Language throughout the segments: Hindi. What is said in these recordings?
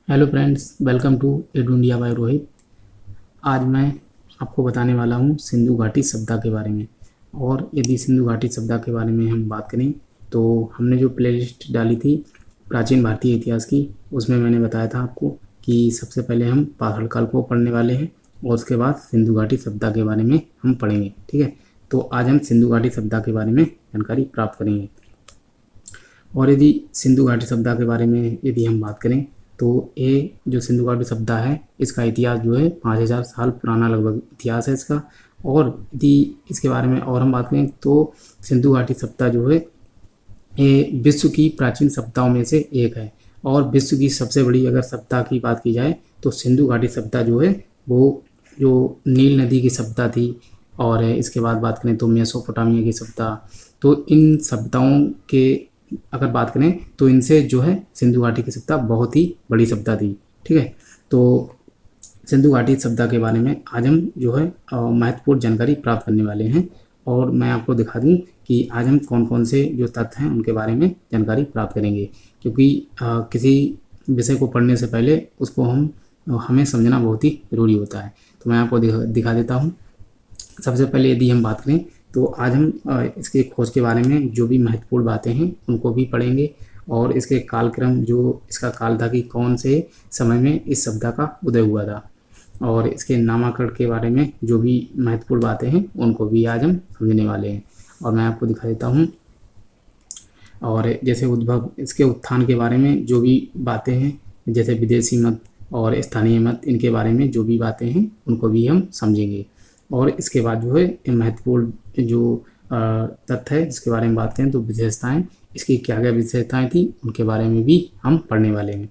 Hello friends, welcome to Edu India by Rohit. आज मैं आपको बताने वाला हूँ सिंधु घाटी सभ्यता के बारे में। और यदि सिंधु घाटी सभ्यता के बारे में हम बात करें तो हमने जो प्लेलिस्ट डाली थी प्राचीन भारतीय इतिहास की, उसमें मैंने बताया था आपको कि सबसे पहले हम पाषाण काल को पढ़ने वाले हैं और उसके बाद सिंधु घाटी सभ्यता के बारे में हम पढ़ेंगे। ठीक है, तो आज हम सिंधु घाटी सभ्यता के बारे में जानकारी प्राप्त करेंगे। और यदि सिंधु घाटी सभ्यता के बारे में यदि हम बात करें तो ये जो सिंधु घाटी सभ्यता है इसका इतिहास जो है 5000 साल पुराना लगभग इतिहास है इसका। और यदि इसके बारे में और हम बात करें तो सिंधु घाटी सभ्यता जो है ये विश्व की प्राचीन सभ्यताओं में से एक है। और विश्व की सबसे बड़ी अगर सभ्यता की बात की जाए तो सिंधु घाटी सभ्यता जो है वो जो नील नदी की सभ्यता थी। और इसके बाद बात करें तो मेसोपोटामिया की सभ्यता। तो इन सभ्यताओं के अगर बात करें तो इनसे जो है सिंधु घाटी की सभ्यता बहुत ही बड़ी सभ्यता थी। ठीक है, तो सिंधु घाटी सभ्यता के बारे में आज हम जो है महत्वपूर्ण जानकारी प्राप्त करने वाले हैं। और मैं आपको दिखा दूं कि आज हम कौन कौन से जो तथ्य हैं उनके बारे में जानकारी प्राप्त करेंगे, क्योंकि किसी विषय को पढ़ने से पहले उसको हमें समझना बहुत ही ज़रूरी होता है। तो मैं आपको दिखा देता हूँ। सबसे पहले यदि हम बात करें तो आज हम इसके खोज के बारे में जो भी महत्वपूर्ण बातें हैं उनको भी पढ़ेंगे। और इसके कालक्रम, जो इसका काल था कि कौन से समय में इस सभ्यता का उदय हुआ था, और इसके नामाकरण के बारे में जो भी महत्वपूर्ण बातें हैं उनको भी आज हम समझने वाले हैं। और मैं आपको दिखा देता हूँ। और जैसे उद्भव, इसके उत्थान के बारे में जो भी बातें हैं, जैसे विदेशी मत और स्थानीय मत, इनके बारे में जो भी बातें हैं उनको भी हम समझेंगे। और इसके बाद जो है महत्वपूर्ण जो तथ्य है जिसके बारे में बात करें तो विशेषताएं, इसकी क्या क्या विशेषताएं थी उनके बारे में भी हम पढ़ने वाले हैं।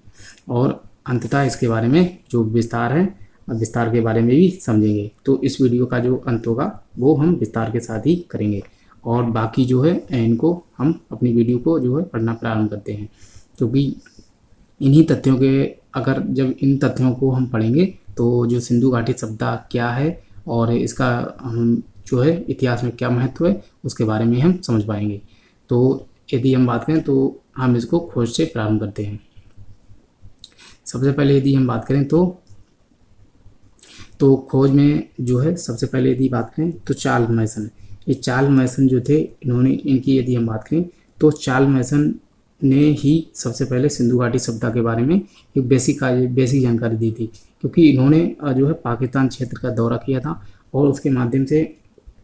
और अंततः इसके बारे में जो विस्तार है, विस्तार के बारे में भी समझेंगे। तो इस वीडियो का जो अंत होगा वो हम विस्तार के साथ ही करेंगे। और बाकी जो है इनको हम अपनी वीडियो को जो है पढ़ना प्रारंभ करते हैं, क्योंकि इन्हीं तथ्यों के, अगर जब इन तथ्यों को हम पढ़ेंगे तो जो सिंधु घाटी सभ्यता क्या है और इसका हम जो है इतिहास में क्या महत्व है उसके बारे में हम समझ पाएंगे। तो यदि हम बात करें तो हम इसको खोज से प्रारंभ करते हैं। सबसे पहले यदि हम बात करें तो खोज में जो है सबसे पहले यदि बात करें तो चार्ल्स मैसन, ये चार्ल्स मैसन जो थे, इनकी यदि हम बात करें तो चार्ल्स मैसन ने ही सबसे पहले सिंधु घाटी सभ्यता के बारे में एक बेसिक जानकारी दी थी, क्योंकि इन्होंने जो है पाकिस्तान क्षेत्र का दौरा किया था। और उसके माध्यम से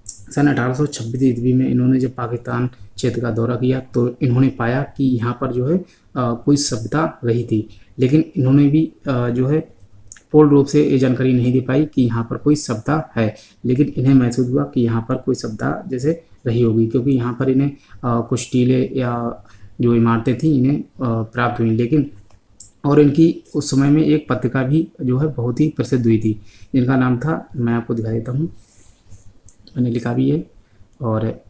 सन 1826 ईस्वी में इन्होंने जब पाकिस्तान क्षेत्र का दौरा किया तो इन्होंने पाया कि यहाँ पर जो है कोई सभ्यता रही थी, लेकिन इन्होंने भी जो है पूर्ण रूप से ये जानकारी नहीं दे पाई कि यहाँ पर कोई सभ्यता है। लेकिन इन्हें महसूस हुआ कि यहाँ पर कोई सभ्यता जैसे रही होगी, क्योंकि यहाँ पर इन्हें कुछ टीले या जो इमारतें थी इन्हें प्राप्त हुई। लेकिन और इनकी उस समय में एक पत्रिका भी जो है बहुत ही प्रसिद्ध हुई थी, जिनका नाम था, मैं आपको दिखा देता हूँ, मैंने लिखा भी है। और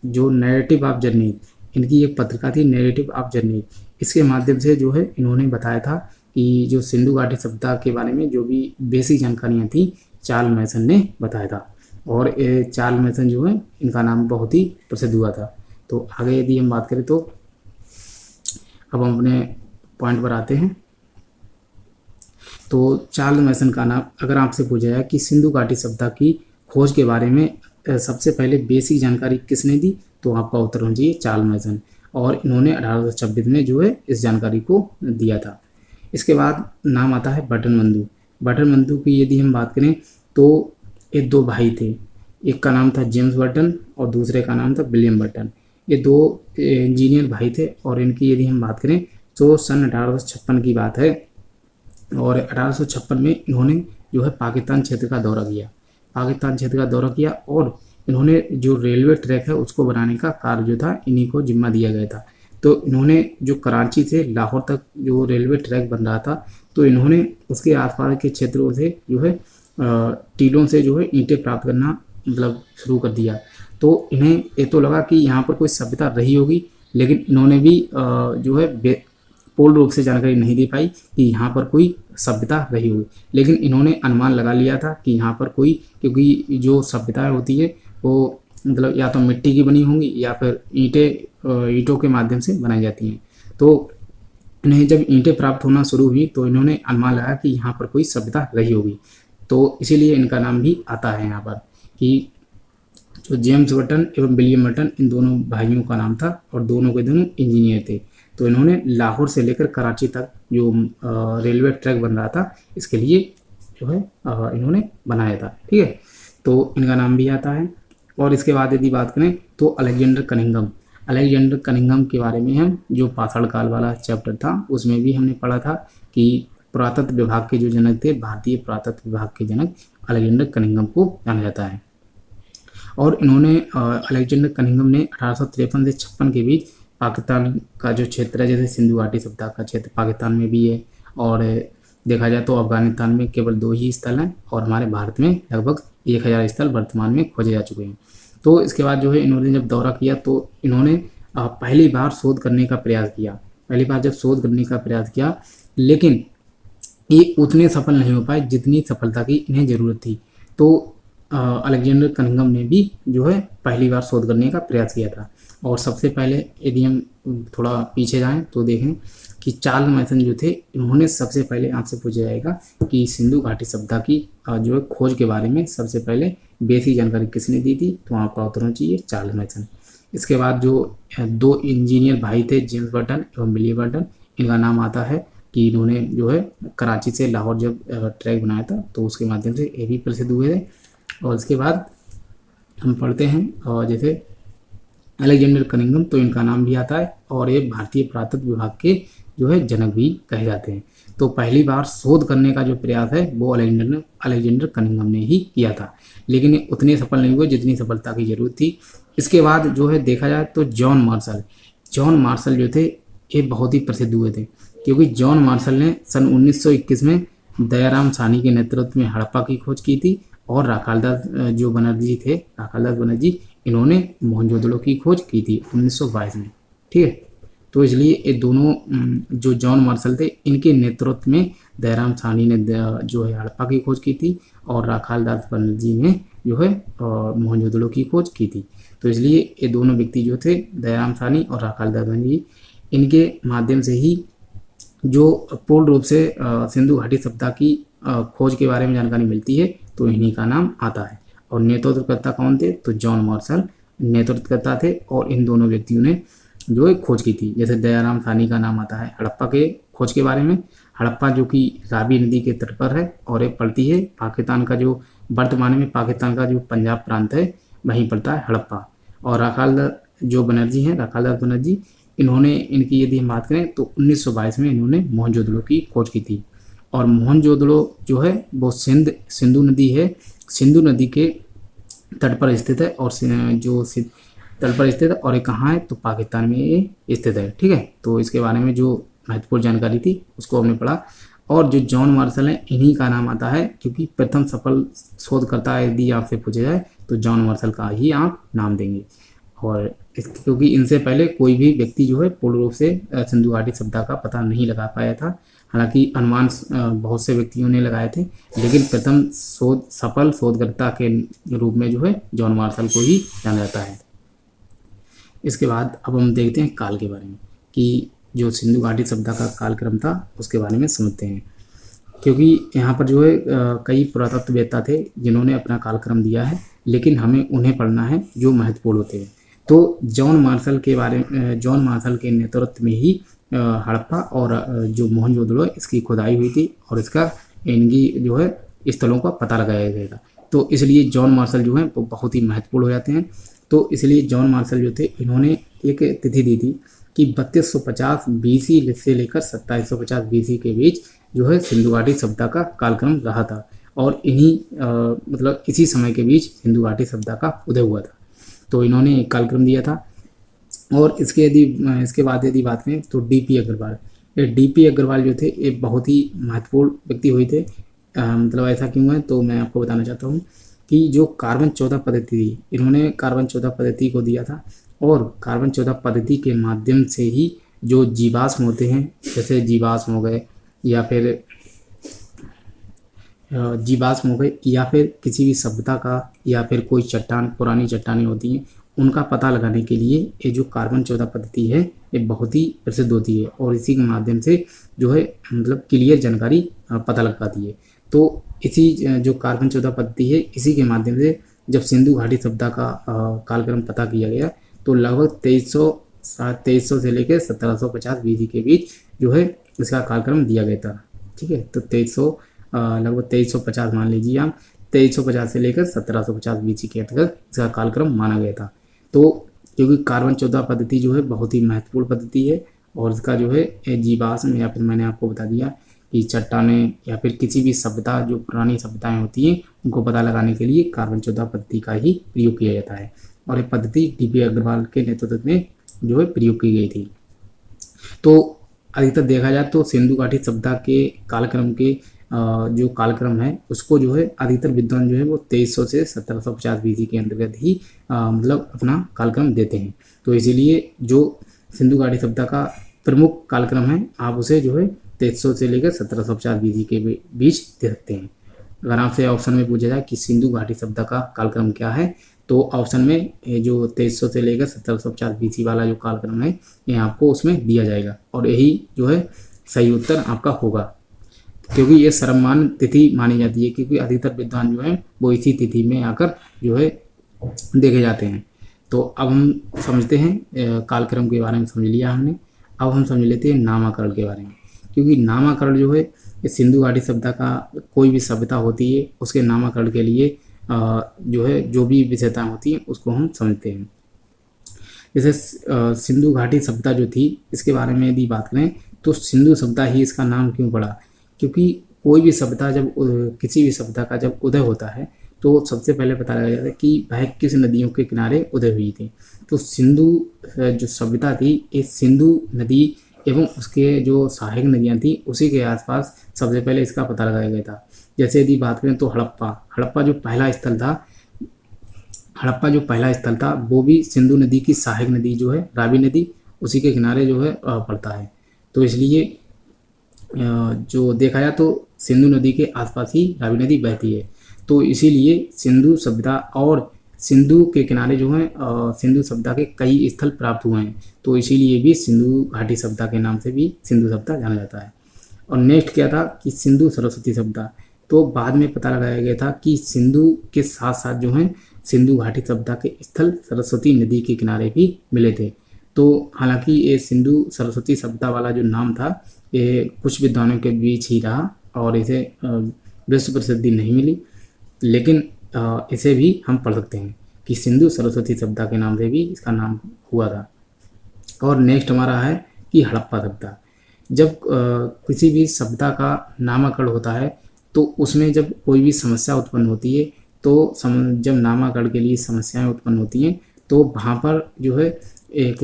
जो नैरेटिव ऑफ जर्नी, इनकी एक पत्रिका थी नैरेटिव ऑफ जर्नी। इसके माध्यम से जो है इन्होंने बताया था कि जो सिंधु घाटी सभ्यता के बारे में जो भी बेसिक जानकारियाँ थी चार्ल्स मैसन ने बताया था। और चार्ल्स मैसन जो है इनका नाम बहुत ही प्रसिद्ध हुआ था। तो आगे यदि हम बात करें तो अब हम अपने पॉइंट पर आते हैं। तो चार्ल्स मैसन का नाम, अगर आपसे पूछा जाए कि सिंधु घाटी सभ्यता की खोज के बारे में सबसे पहले बेसिक जानकारी किसने दी, तो आपका उत्तर होना चाहिए चार्ल्स मैसन। और इन्होंने 1826 में जो है इस जानकारी को दिया था। इसके बाद नाम आता है बटन बंधु। बटन बंधु की यदि हम बात करें तो ये दो भाई थे, एक का नाम था जेम्स बटन और दूसरे का नाम था विलियम बटन। ये दो इंजीनियर भाई थे। और इनकी यदि हम बात करें तो सन 1856 की बात है। और 1856 में इन्होंने जो है पाकिस्तान क्षेत्र का दौरा किया, और इन्होंने जो रेलवे ट्रैक है उसको बनाने का कार्य जो था इन्हीं को जिम्मा दिया गया था। तो इन्होंने जो कराची से लाहौर तक जो रेलवे ट्रैक बन रहा था, तो इन्होंने उसके आसपास के क्षेत्रों से जो है टीलों से जो है ईंटें प्राप्त करना मतलब शुरू कर दिया। तो इन्हें ये तो लगा कि यहाँ पर कोई सभ्यता रही होगी, लेकिन इन्होंने भी जो है पूर्ण रूप से जानकारी नहीं दे पाई कि यहाँ पर कोई सभ्यता रही होगी। लेकिन इन्होंने अनुमान लगा लिया था कि यहाँ पर कोई, क्योंकि जो सभ्यताएं होती है वो मतलब या तो मिट्टी की बनी होंगी या फिर ईंटों के माध्यम से बनाई जाती हैं। तो इन्हें जब ईंटें प्राप्त होना शुरू हुई तो इन्होंने अनुमान लगाया कि यहाँ पर कोई सभ्यता रही होगी, तो इसीलिए इनका नाम भी आता है यहाँ पर कि जो जेम्स बटन एवं विलियम बटन इन दोनों भाइयों का नाम था और दोनों के दोनों इंजीनियर थे। तो इन्होंने लाहौर से लेकर कराची तक जो रेलवे ट्रैक बन रहा था इसके लिए जो है इन्होंने बनाया था। ठीक है, तो इनका नाम भी आता है। और इसके बाद यदि बात करें तो अलेक्जेंडर कनिंघम के बारे में हम जो पाषाण काल वाला चैप्टर था उसमें भी हमने पढ़ा था कि पुरातत्व विभाग के जो जनक थे, भारतीय पुरातत्व विभाग के जनक अलेक्जेंडर कनिंघम को जाना जाता है। और इन्होंने अलेक्जेंडर कनिंघम ने 1853 से 56 के बीच पाकिस्तान का जो क्षेत्र है, जैसे सिंधु घाटी सभ्यता का क्षेत्र पाकिस्तान में भी है, और देखा जाए तो अफगानिस्तान में केवल 2 ही स्थल हैं और हमारे भारत में लगभग 1000 स्थल वर्तमान में खोजे जा चुके हैं। तो इसके बाद जो है इन्होंने जब दौरा किया तो इन्होंने पहली बार शोध करने का प्रयास किया, लेकिन ये उतने सफल नहीं हो पाए जितनी सफलता की इन्हें ज़रूरत थी। तो अलेक्जेंडर कनिंघम ने भी जो है पहली बार शोध करने का प्रयास किया था। और सबसे पहले यदि हम थोड़ा पीछे जाएं तो देखें कि चार्ल्स मैसन जो थे, इन्होंने सबसे पहले आपसे पूछा जाएगा कि सिंधु घाटी सभ्यता की जो है खोज के बारे में सबसे पहले बेसिक जानकारी किसने दी थी, तो आपका उत्तर होना चाहिए चार्ल्स मैसन। इसके बाद जो 2 इंजीनियर भाई थे, जेम्स बटन एवं विलियम बटन, इनका नाम आता है कि इन्होंने जो है कराची से लाहौर जब ट्रैक बनाया था तो उसके माध्यम से ये भी प्रसिद्ध हुए थे। और इसके बाद हम पढ़ते हैं और जैसे अलेक्जेंडर कनिंघम, तो इनका नाम भी आता है और ये भारतीय पुरातत्व विभाग के जो है जनक भी कहे जाते हैं। तो पहली बार शोध करने का जो प्रयास है वो अलेक्जेंडर कनिंघम ने ही किया था, लेकिन ये उतने सफल नहीं हुए जितनी सफलता की जरूरत थी। इसके बाद जो है देखा जाए तो जॉन मार्शल जो थे ये बहुत ही प्रसिद्ध हुए थे, क्योंकि जॉन मार्शल ने सन 1921 में दयाराम साहनी के नेतृत्व में हड़प्पा की खोज की थी, और राखालदास बनर्जी इन्होंने मोहनजोदड़ो की खोज की थी 1922 में। ठीक है, तो इसलिए ये दोनों जो जॉन मार्शल थे इनके नेतृत्व में दयाराम साहनी ने जो है हड़प्पा की खोज की थी और राखालदास बनर्जी ने जो है मोहनजोदड़ो की खोज की थी। तो इसलिए ये दोनों व्यक्ति जो थे दयाराम साहनी और राखालदास बनर्जी, इनके माध्यम से ही जो पूर्ण रूप से सिंधु घाटी सभ्यता की खोज के बारे में जानकारी मिलती है, तो इन्हीं का नाम आता है। और नेतृत्वकर्ता कौन थे, तो जॉन मार्शल नेतृत्वकर्ता थे और इन दोनों व्यक्तियों ने जो है खोज की थी। जैसे दयाराम साहनी का नाम आता है हड़प्पा के खोज के बारे में। हड़प्पा जो कि रावी नदी के तट पर है और ये पड़ती है पाकिस्तान का जो वर्तमान में पाकिस्तान का जो पंजाब प्रांत है वहीं पड़ता है हड़प्पा। और राखालदास बनर्जी इन्होंने इनकी यदि हम बात करें तो 1922 में इन्होंने मोहनजोदड़ो की खोज की थी। और मोहनजोदड़ो जो है वो सिंधु नदी के तट पर स्थित है, और जो तट पर स्थित है और ये कहाँ है, तो पाकिस्तान में ये स्थित है। ठीक है, तो इसके बारे में जो महत्वपूर्ण जानकारी थी उसको हमने पढ़ा। और जो जॉन मार्शल है इन्हीं का नाम आता है, क्योंकि प्रथम सफल शोधकर्ता यदि आपसे पूछा जाए तो जॉन मार्शल का ही आप नाम देंगे। और क्योंकि इनसे पहले कोई भी व्यक्ति जो है पूर्ण रूप से सिंधु घाटी सभ्यता का पता नहीं लगा पाया था। हालांकि अनुमान बहुत से व्यक्तियों ने लगाए थे, लेकिन प्रथम सफल शोधकर्ता के रूप में जो है जॉन मार्शल को ही जाना जाता है। इसके बाद अब हम देखते हैं काल के बारे में, कि जो सिंधु घाटी सभ्यता का कालक्रम था उसके बारे में समझते हैं। क्योंकि यहाँ पर जो है कई पुरातत्ववेत्ता थे जिन्होंने अपना कालक्रम दिया है, लेकिन हमें उन्हें पढ़ना है जो महत्वपूर्ण होते हैं। तो जॉन मार्शल के नेतृत्व में ही हड़प्पा और जो मोहनजोदड़ो इसकी खुदाई हुई थी और इनकी जो है स्थलों का पता लगाया गया था। तो इसलिए जॉन मार्शल जो है वो बहुत ही महत्वपूर्ण हो जाते हैं। तो इसलिए जॉन मार्शल जो थे इन्होंने एक तिथि दी थी कि 3250 BC से लेकर 2750 BC के बीच जो है सिंधु घाटी सभ्यता का कालक्रम रहा था, और मतलब इसी समय के बीच सिंधु घाटी सभ्यता का उदय हुआ था। तो इन्होंने एक कालक्रम दिया था। और इसके बाद यदि बात करें तो DP अग्रवाल, ये DP अग्रवाल जो थे ये बहुत ही महत्वपूर्ण व्यक्ति हुए थे। मतलब ऐसा क्यों है, तो मैं आपको बताना चाहता हूँ कि जो कार्बन 14 पद्धति थी, इन्होंने कार्बन 14 पद्धति को दिया था, और कार्बन 14 पद्धति के माध्यम से ही जो जीवाश्म होते हैं, जैसे जीवाश्म हो गए या फिर किसी भी सभ्यता का या फिर कोई पुरानी चट्टानें होती हैं उनका पता लगाने के लिए ये जो कार्बन 14 पद्धति है ये बहुत ही प्रसिद्ध होती है और इसी के माध्यम से जो है मतलब क्लियर जानकारी पता लग पाती है। तो इसी जो कार्बन 14 पद्धति है इसी के माध्यम से जब सिंधु घाटी सभ्यता का कालक्रम पता किया गया तो लगभग 2300 से लेकर 1750 बीसी के बीच जो है इसका कालक्रम दिया गया था। ठीक है, तो 2300 लगभग 2350 मान लीजिए आप, 2350 से लेकर 1750 बीसी के अंतर्गत इसका कालक्रम माना गया था। तो क्योंकि कार्बन 14 पद्धति जो है बहुत ही महत्वपूर्ण पद्धति है और इसका जो है जीवाश्म या फिर मैंने आपको बता दिया कि चट्टानें या फिर किसी भी सभ्यता जो पुरानी सभ्यताएं होती हैं उनको पता लगाने के लिए कार्बन 14 पद्धति का ही प्रयोग किया जाता है और ये पद्धति डीपी अग्रवाल के नेतृत्व में जो है प्रयोग की गई थी। तो अधिकतर देखा जाए तो सिंधु घाटी सभ्यता के कालक्रम के जो कालक्रम है उसको जो है अधिकतर विद्वान जो है वो 2300 से 1750 बीसी के अंतर्गत ही मतलब अपना कालक्रम देते हैं। तो इसीलिए जो सिंधु घाटी सभ्यता का प्रमुख कालक्रम है आप उसे जो है 2300 से लेकर 1750 बीसी के बीच दे सकते हैं। अगर आपसे ऑप्शन में पूछा जाए कि सिंधु घाटी सभ्यता का कालक्रम क्या है तो ऑप्शन में जो 2300 से लेकर 1750 बीसी वाला जो कालक्रम है ये आपको उसमें दिया जाएगा और यही जो है सही उत्तर आपका होगा क्योंकि ये सर्वमान्य तिथि मानी जाती है क्योंकि अधिकतर विद्वान जो है वो इसी तिथि में आकर जो है देखे जाते हैं। तो अब हम समझते हैं कालक्रम के बारे में समझ लिया हमने। अब हम समझ लेते हैं नामाकरण के बारे में क्योंकि नामाकरण जो है ये सिंधु घाटी सभ्यता का कोई भी सभ्यता होती है उसके नामाकरण के लिए जो है जो भी विशेषताएं होती हैं उसको हम समझते हैं। जैसे सिंधु घाटी सभ्यता जो थी इसके बारे में यदि बात करें तो सिंधु सभ्यता ही इसका नाम क्यों पड़ा, क्योंकि कोई भी सभ्यता जब किसी भी सभ्यता का जब उदय होता है तो सबसे पहले पता लगा जाता है कि वह किस नदियों के किनारे उदय हुई थी। तो सिंधु जो सभ्यता थी इस सिंधु नदी एवं उसके जो सहायक नदियाँ थी उसी के आसपास सबसे पहले इसका पता लगाया गया था। जैसे यदि बात करें तो हड़प्पा जो पहला स्थल था वो भी सिंधु नदी की सहायक नदी जो है रावी नदी उसी के किनारे जो है पड़ता है। तो इसलिए जो देखा जाए तो सिंधु नदी के आसपास ही रावी नदी बहती है। तो इसीलिए सिंधु सभ्यता और सिंधु के किनारे जो है सिंधु सभ्यता के कई स्थल प्राप्त हुए हैं। तो इसीलिए भी सिंधु घाटी सभ्यता के नाम से भी सिंधु सभ्यता जाना जाता है। और नेक्स्ट क्या था कि सिंधु सरस्वती सभ्यता। तो बाद में पता लगाया गया था कि सिंधु के साथ साथ जो है सिंधु घाटी सभ्यता के स्थल सरस्वती नदी के किनारे भी मिले थे। तो हालांकि ये सिंधु सरस्वती सभ्यता वाला जो नाम था ये कुछ विद्वानों के बीच ही रहा और इसे विश्व प्रसिद्धि नहीं मिली, लेकिन इसे भी हम पढ़ सकते हैं कि सिंधु सरस्वती सभ्यता के नाम से भी इसका नाम हुआ था। और नेक्स्ट हमारा है कि हड़प्पा सभ्यता। जब किसी भी सभ्यता का नामकरण होता है तो उसमें जब कोई भी समस्या उत्पन्न होती है तो जब नामकरण के लिए समस्याएं उत्पन्न होती हैं तो वहाँ पर जो है एक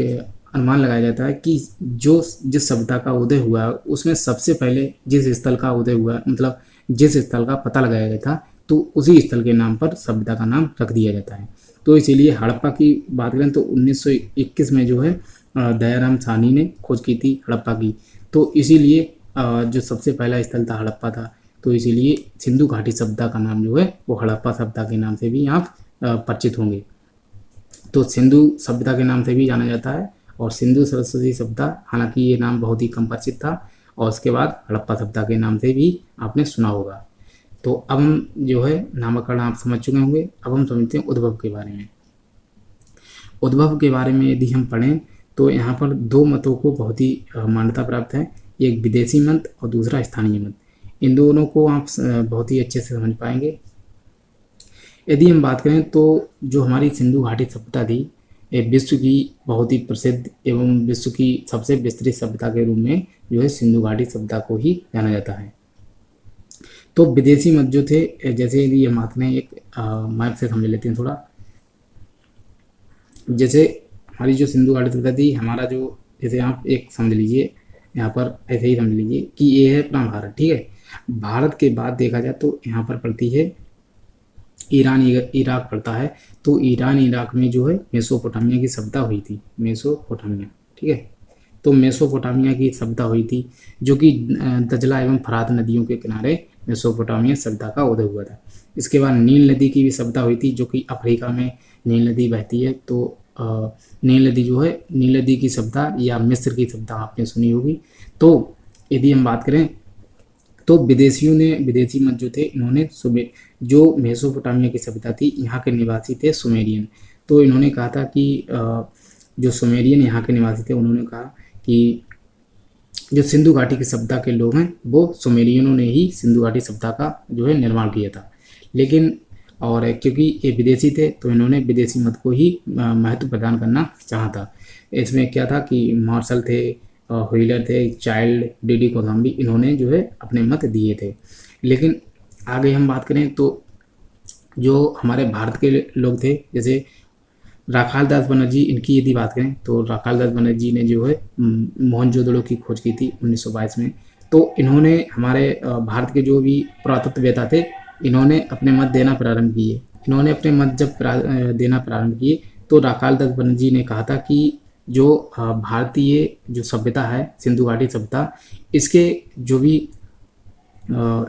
अनुमान लगाया जाता है कि जिस सभ्यता का उदय हुआ है उसमें सबसे पहले जिस स्थल का उदय हुआ मतलब जिस स्थल का पता लगाया गया था तो उसी स्थल के नाम पर सभ्यता का नाम रख दिया जाता है। तो इसीलिए हड़प्पा की बात करें तो 1921 में जो है दयाराम साहनी ने खोज की थी हड़प्पा की। तो इसीलिए जो सबसे पहला स्थल था हड़प्पा था। तो इसीलिए सिंधु घाटी सभ्यता का नाम जो है वो हड़प्पा सभ्यता के नाम से भी आप परिचित होंगे। तो सिंधु सभ्यता के नाम से भी जाना जाता है और सिंधु सरस्वती सभ्यता हालांकि ये नाम बहुत ही कम परिचित था और उसके बाद हड़प्पा सभ्यता के नाम से भी आपने सुना होगा। तो अब हम जो है नामकरण आप समझ चुके होंगे। अब हम समझते हैं उद्भव के बारे में। उद्भव के बारे में यदि हम पढ़ें तो यहाँ पर दो मतों को बहुत ही मान्यता प्राप्त है, एक विदेशी मत और दूसरा स्थानीय मत। इन दोनों को आप बहुत ही अच्छे से समझ पाएंगे। यदि हम बात करें तो जो हमारी सिंधु घाटी सभ्यता थी ये विश्व की बहुत ही प्रसिद्ध एवं विश्व की सबसे विस्तृत सभ्यता के रूप में जो है सिंधु घाटी सभ्यता को ही जाना जाता है। तो विदेशी मत जो थे जैसे यदि हम बात करें एक मैप से समझ लेते हैं थोड़ा। जैसे हमारी जो सिंधु घाटी सभ्यता थी हमारा जो जैसे आप एक समझ लीजिए यहाँ पर ऐसे ही समझ लीजिए कि ये है अपना भारत। ठीक है, भारत के बाद देखा जाए तो यहाँ पर पड़ती है ईरान इराक पड़ता है। तो ईरान इराक में जो है मेसोपोटामिया की सभ्यता हुई थी, मेसोपोटामिया। ठीक है, तो मेसोपोटामिया की सभ्यता हुई थी जो कि दजला एवं फरात नदियों के किनारे मेसोपोटामिया सभ्यता का उदय हुआ था। इसके बाद नील नदी की भी सभ्यता हुई थी जो कि अफ्रीका में नील नदी बहती है। तो नील नदी जो है, नील नदी की सभ्यता या मिस्र की सभ्यता आपने सुनी होगी। तो यदि हम बात करें तो विदेशियों ने, विदेशी मत जो थे, इन्होंने जो मेसोपोटामिया की सभ्यता थी, यहाँ के निवासी थे सुमेरियन। तो इन्होंने कहा था कि जो सुमेरियन यहाँ के निवासी थे, उन्होंने कहा कि जो सिंधु घाटी की सभ्यता के लोग हैं वो सुमेरियनों ने ही सिंधु घाटी सभ्यता का जो है निर्माण किया था। लेकिन और क्योंकि ये विदेशी थे तो इन्होंने विदेशी मत को ही महत्व प्रदान करना चाहा था। इसमें क्या था कि मार्शल थे, व्हीलर थे, चाइल्ड, डीडी कोलंबी, इन्होंने जो है अपने मत दिए थे। लेकिन आगे हम बात करें तो जो हमारे भारत के लोग थे, जैसे राखाल दास बनर्जी, इनकी यदि बात करें तो राखाल दास बनर्जी ने जो है मोहनजोदड़ो की खोज की थी 1922 में। तो इन्होंने हमारे भारत के जो भी पुरातत्ववेता थे, इन्होंने अपने मत देना प्रारंभ किए। इन्होंने अपने मत जब देना प्रारंभ किए तो राखाल दास बनर्जी ने कहा था कि जो भारतीय जो सभ्यता है, सिंधु घाटी सभ्यता, इसके जो भी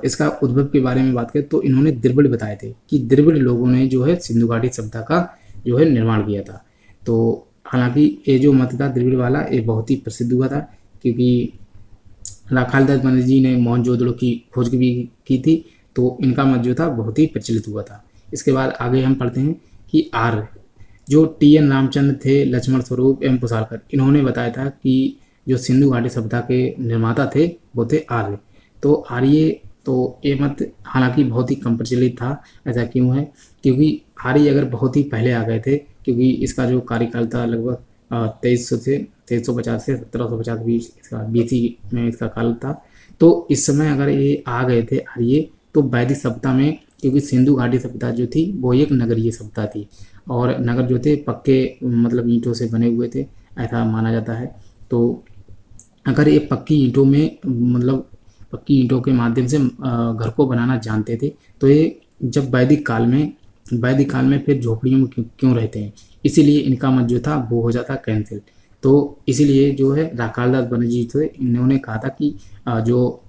इसका उद्भव के बारे में बात करें तो इन्होंने द्रविड़ बताए थे कि द्रविड़ लोगों ने जो है सिंधु घाटी सभ्यता का जो है निर्माण किया था। तो हालांकि ये जो मत था द्रविड़ वाला, ये बहुत ही प्रसिद्ध हुआ था क्योंकि राखाल दास बनर्जी ने मोहनजोदड़ो की खोज भी की थी, तो इनका मत जो था बहुत ही प्रचलित हुआ था। इसके बाद आगे हम पढ़ते हैं कि आर्य, जो टी.एन. रामचंद्र थे, लक्ष्मण स्वरूप एवं कुशालकर, इन्होंने बताया था कि जो सिंधु घाटी सभ्यता के निर्माता थे वो थे आर्य। तो आर्य, तो ये मत हालांकि बहुत ही कम प्रचलित था। ऐसा क्यों है? क्योंकि आर्य अगर बहुत ही पहले आ गए थे, क्योंकि इसका जो कार्यकाल था लगभग 2350 से 1750 बीच इसका बीसी में इसका काल था। तो इस समय अगर ये आ गए थे आर्य, तो वैदिक सभ्यता में, क्योंकि सिंधु घाटी सभ्यता जो थी वो एक नगरीय सभ्यता थी और नगर जो थे पक्के मतलब ईंटों से बने हुए थे, ऐसा माना जाता है। तो अगर ये पक्की ईंटों में मतलब पक्की ईंटों के माध्यम से घर को बनाना जानते थे, तो ये जब वैदिक काल में फिर झोपड़ियों में क्यों रहते हैं, इसीलिए इनका मत जो था वो हो जाता कैंसिल। तो इसीलिए जो है राखाल दास बनर्जी थे, इन्होंने कहा था कि जो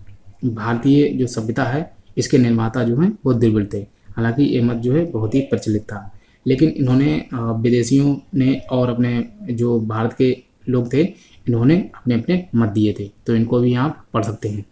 भारतीय जो सभ्यता है इसके निर्माता जो हैं वो द्रविड़ थे। हालांकि ये मत जो है बहुत ही प्रचलित था, लेकिन इन्होंने विदेशियों ने और अपने जो भारत के लोग थे, इन्होंने अपने अपने मत दिए थे। तो इनको भी आप पढ़ सकते हैं।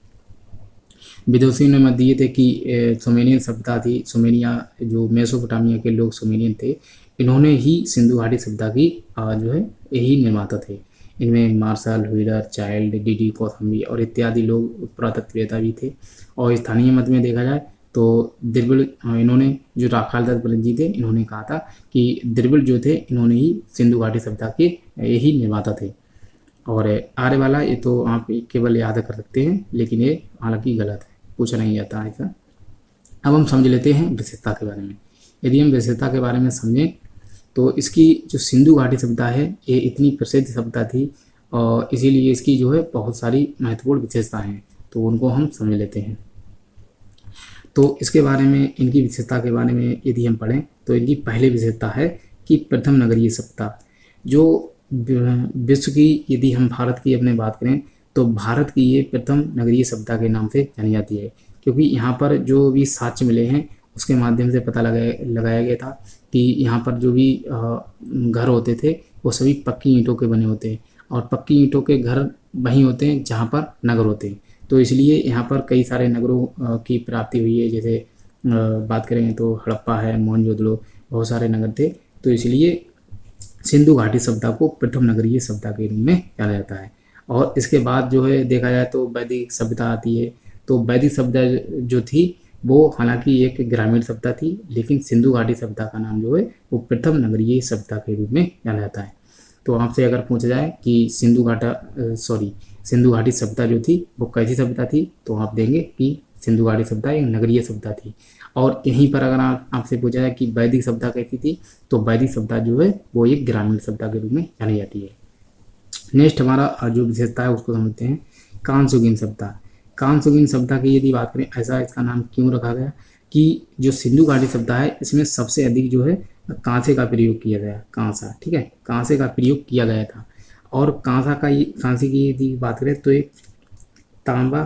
विदेशियों ने मत दिए थे कि सुमेरियन सभ्यता थी, सुमेरिया जो मेसोपोटामिया के लोग सुमेरियन थे, इन्होंने ही सिंधु घाटी सभ्यता की जो है यही निर्माता थे। इनमें मार्शल, व्हीलर, चाइल्ड, डीडी कोलंबी और इत्यादि लोग पुरातत्ववेता भी थे। और स्थानीय मत में देखा जाए तो द्रविड़, इन्होंने जो राखाल दास बनर्जी थे, इन्होंने कहा था कि द्रविड़ जो थे इन्होंने ही सिंधु घाटी सभ्यता के यही निर्माता थे। और आर्य वाला ये तो आप केवल याद कर सकते हैं, लेकिन ये हालांकि गलत है, पूछा नहीं जाता ऐसा। अब हम समझ लेते हैं विशेषता के बारे में। यदि हम विशेषता के बारे में समझें तो इसकी जो सिंधु घाटी सभ्यता है ये इतनी प्रसिद्ध सभ्यता थी और इसीलिए इसकी जो है बहुत सारी महत्वपूर्ण विशेषताएं हैं, तो उनको हम समझ लेते हैं। तो इसके बारे में, इनकी विशेषता के बारे में यदि हम पढ़ें तो इनकी पहली विशेषता है कि प्रथम नगरीय सभ्यता। जो विश्व की, यदि हम भारत की अपने बात करें तो भारत की ये प्रथम नगरीय सभ्यता के नाम से जानी जाती है, क्योंकि यहाँ पर जो भी साक्ष्य मिले हैं उसके माध्यम से पता लगाया गया था कि यहाँ पर जो भी घर होते थे वो सभी पक्की ईंटों के बने होते हैं और पक्की ईंटों के घर वहीं होते हैं जहाँ पर नगर होते हैं। तो इसलिए यहाँ पर कई सारे नगरों की प्राप्ति हुई है। जैसे बात करें तो हड़प्पा है, मोहनजोदड़ो, बहुत सारे नगर थे। तो इसलिए सिंधु घाटी सभ्यता को प्रथम नगरीय सभ्यता के रूप में जाना जाता है। और इसके बाद जो है देखा जाए तो वैदिक सभ्यता आती है। तो वैदिक सभ्यता जो थी वो हालांकि एक ग्रामीण सभ्यता थी, लेकिन सिंधु घाटी सभ्यता का नाम जो है वो प्रथम नगरीय सभ्यता के रूप में जाना जाता है। तो आपसे अगर पूछा जाए कि सिंधु घाटी सभ्यता जो थी वो कैसी सभ्यता थी, तो आप देंगे कि सिंधु घाटी सभ्यता एक नगरीय सभ्यता थी। और यहीं पर अगर आपसे पूछा जाए कि वैदिक सभ्यता कैसी थी, तो वैदिक सभ्यता जो है वो एक ग्रामीण सभ्यता के रूप में जानी जाती है। नेक्स्ट हमारा जो विशेषता है उसको समझते हैं, कांस्ययुगीन सभ्यता। कांस्ययुगीन सभ्यता की यदि बात करें, ऐसा इसका नाम क्यों रखा गया कि जो सिंधु घाटी सभ्यता है इसमें सबसे अधिक जो है कांसे का प्रयोग किया गया। कांसा, ठीक है, कांसे का प्रयोग किया गया था। और कांसे की यदि बात करें तो एक तांबा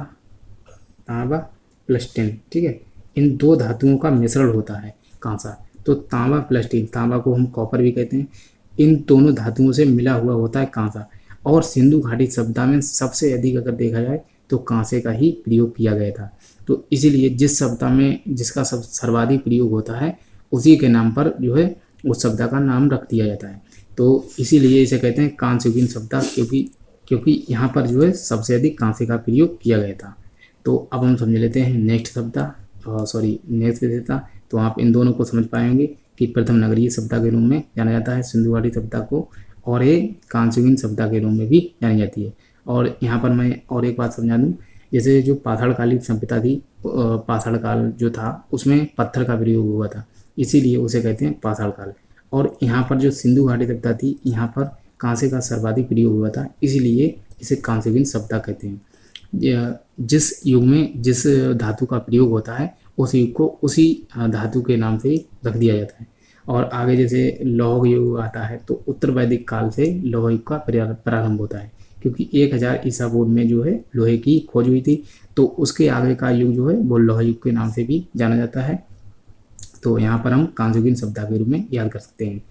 प्लस टिन, ठीक है, इन दो धातुओं का मिश्रण होता है कांसा। तो तांबा प्लस टिन, तांबा को हम कॉपर भी कहते हैं, इन दोनों धातुओं से मिला हुआ होता है कांसा। और सिंधु घाटी सभ्यता में सबसे अधिक अगर देखा जाए तो कांसे का ही प्रयोग किया गया था। तो इसीलिए जिस सभ्यता में जिसका सब सर्वाधिक प्रयोग होता है उसी के नाम पर जो है उस सभ्यता का नाम रख दिया जाता है। तो इसीलिए इसे कहते हैं कांस्ययुगीन सभ्यता, क्योंकि यहाँ पर जो है सबसे अधिक कांसे का प्रयोग किया गया था। तो अब हम समझ लेते हैं नेक्स्ट सभ्यता, नेक्स्ट विशेषता। तो आप इन दोनों को समझ पाएंगे कि प्रथम नगरीय सभ्यता के रूप में जाना जाता है सिंधु घाटी सभ्यता को, और ये कांस्ययुगीन सभ्यता के रूप में भी जानी जाती है। और यहाँ पर मैं और एक बात समझा दूँ, जैसे जो पाषाणकालीन सभ्यता थी, पाषाण काल जो था उसमें पत्थर का प्रयोग हुआ था, इसीलिए उसे कहते हैं पाषाण काल। और यहाँ पर जो सिंधु घाटी सभ्यता थी यहाँ पर कांसे का सर्वाधिक प्रयोग हुआ था, इसीलिए इसे कांस्ययुगीन सभ्यता कहते हैं। जिस युग में जिस धातु का प्रयोग होता है उस युग को उसी धातु के नाम से रख दिया जाता है। और आगे जैसे लौह युग आता है तो उत्तर वैदिक काल से लौह युग का प्रारंभ होता है, क्योंकि 1000 ईसा पूर्व में जो है लोहे की खोज हुई थी, तो उसके आगे का युग जो है वो लौह युग के नाम से भी जाना जाता है। तो यहाँ पर हम कांस्ययुगीन सभ्यता के रूप में याद कर सकते हैं।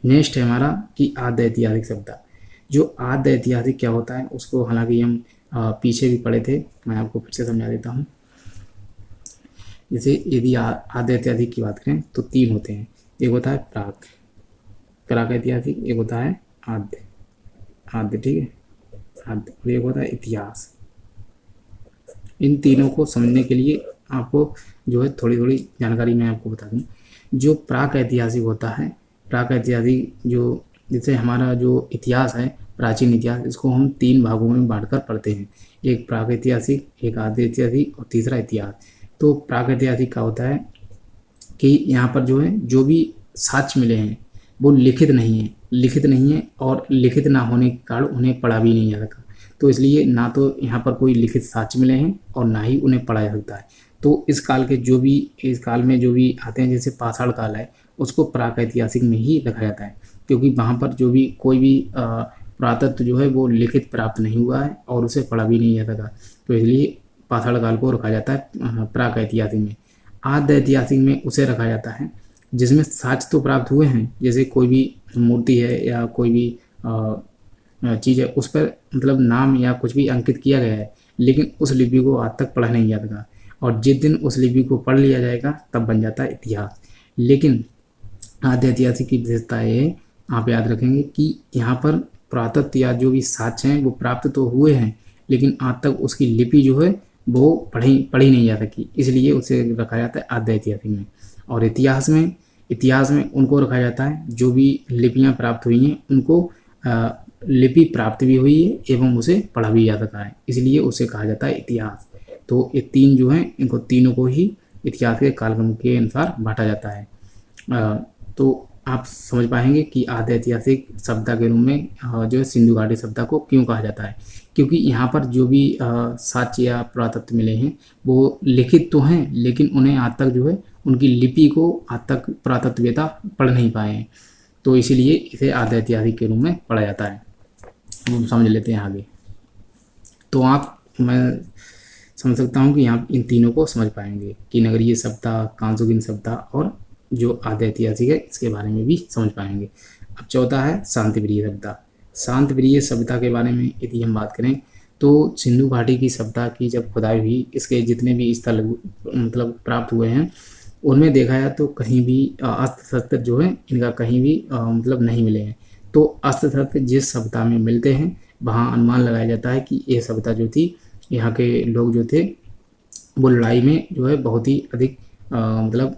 नेक्स्ट है हमारा कि आद्य ऐतिहासिक सभ्यता। जो आद्य ऐतिहासिक क्या होता है उसको हालांकि हम पीछे भी पढ़े थे, मैं आपको फिर से समझा देता हूँ। जैसे यदि आद्य ऐतिहासिक की बात करें तो 3 होते हैं, एक होता है प्राक ऐतिहासिक, एक होता है आद्य, ठीक है, आद्य, और एक होता है इतिहास। इन तीनों को समझने के लिए आपको जो है थोड़ी थोड़ी जानकारी मैं आपको बता दूँ। जो प्राक ऐतिहासिक होता है, प्राक ऐतिहासिक जो जैसे हमारा जो इतिहास है, प्राचीन इतिहास, इसको हम 3 भागों में बांटकर पढ़ते हैं, एक प्राक ऐतिहासिक, एक आद्य ऐतिहासिक और तीसरा इतिहास। तो प्राक ऐतिहासिक का होता है कि यहाँ पर जो है जो भी साक्ष्य मिले हैं वो लिखित नहीं है और लिखित ना होने के कारण उन्हें पढ़ा भी नहीं जा सकता। तो इसलिए ना तो यहाँ पर कोई लिखित साक्ष्य मिले हैं और ना ही उन्हें पढ़ा जा सकता है। तो इस काल में जो भी आते हैं, जैसे पाषाण काल है, उसको प्राक ऐतिहासिक में ही रखा जाता है, क्योंकि वहाँ पर जो भी कोई भी पुरातत्व जो है वो लिखित प्राप्त नहीं हुआ है और उसे पढ़ा भी नहीं जाता था, तो इसलिए पाषाण काल को रखा जाता है प्राक ऐतिहासिक में। आद्य ऐतिहासिक में उसे रखा जाता है जिसमें साक्ष्य तो प्राप्त हुए हैं, जैसे कोई भी मूर्ति है या कोई भी चीज़ है उस पर मतलब नाम या कुछ भी अंकित किया गया है, लेकिन उस लिपि को आज तक पढ़ा नहीं जाता, और जिस दिन उस लिपि को पढ़ लिया जाएगा तब बन जाता है इतिहास। लेकिन आद्य ऐतिहासिक की विशेषता है, आप याद रखेंगे कि यहाँ पर पुरातत्व या जो भी साक्ष्य हैं वो प्राप्त तो हुए हैं, लेकिन आज तक उसकी लिपि जो है वो पढ़ी नहीं जा सकी, इसलिए उसे रखा जाता है आद्य ऐतिहासिक में। और इतिहास में उनको रखा जाता है जो भी लिपियाँ प्राप्त हुई हैं उनको लिपि प्राप्त भी हुई है एवं उसे पढ़ा भी जा सका है, इसलिए उसे कहा जाता है इतिहास। तो ये 3 जो हैं इनको तीनों को ही इतिहास के कालक्रम के अनुसार बांटा जाता है। तो आप समझ पाएंगे कि आद्य ऐतिहासिक सभ्यता के रूप में जो है सिंधु घाटी सभ्यता को क्यों कहा जाता है, क्योंकि यहाँ पर जो भी साक्ष्य या पुरातत्व मिले हैं वो लिखित तो हैं, लेकिन उन्हें आज तक जो है उनकी लिपि को आज तक पुरातत्ववेत्ता पढ़ नहीं पाए हैं, तो इसीलिए इसे आद्य ऐतिहासिक के रूप में पढ़ा जाता है। हम समझ लेते हैं आगे। तो मैं समझ सकता हूँ कि यहाँ इन तीनों को समझ पाएंगे कि नगरीय सभ्यता, कांस्ययुगीन सभ्यता और जो आद्य ऐतिहासिक है इसके बारे में भी समझ पाएंगे। अब चौथा है शांतिप्रिय सभ्यता। शांतिप्रिय सभ्यता के बारे में यदि हम बात करें तो सिंधु घाटी की सभ्यता की जब खुदाई हुई, इसके जितने भी स्थल मतलब प्राप्त हुए हैं उनमें देखा जाए तो कहीं भी अस्त्र शस्त्र जो है इनका कहीं भी मतलब नहीं मिले हैं। तो अस्त्र शस्त्र जिस सभ्यता में मिलते हैं वहाँ अनुमान लगाया जाता है कि ये सभ्यता जो थी, यहाँ के लोग जो थे वो लड़ाई में जो है बहुत ही अधिक मतलब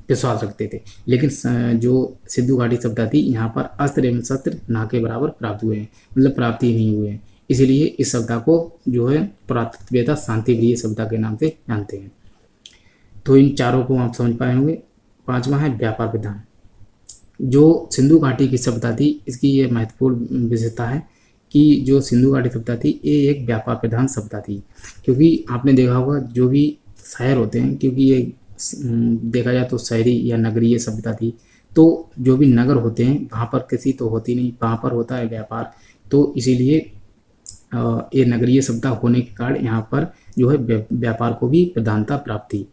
विश्वास रखते थे। लेकिन जो सिंधु घाटी सभ्यता थी यहाँ पर अस्त्र एवं शस्त्र ना के बराबर प्राप्त हुए हैं, मतलब प्राप्ति ही नहीं हुए हैं, इसीलिए इस सभ्यता को जो है पुरातत्ववेत्ता शांतिप्रिय सभ्यता के नाम से जानते हैं। तो इन चारों को आप समझ पाए होंगे। 5वां है व्यापार विधान। जो सिंधु घाटी की सभ्यता थी इसकी ये महत्वपूर्ण विशेषता है कि जो सिंधु घाटी सभ्यता थी ये एक व्यापार प्रधान सभ्यता थी, क्योंकि आपने देखा होगा जो भी शहर होते हैं, क्योंकि ये देखा जाए तो शहरी या नगरीय सभ्यता थी, तो जो भी नगर होते हैं वहाँ पर कृषि तो होती नहीं, वहाँ पर होता है व्यापार, तो इसीलिए ये नगरीय सभ्यता होने के कारण यहाँ पर जो है व्यापार को भी प्रधानता प्राप्त थी।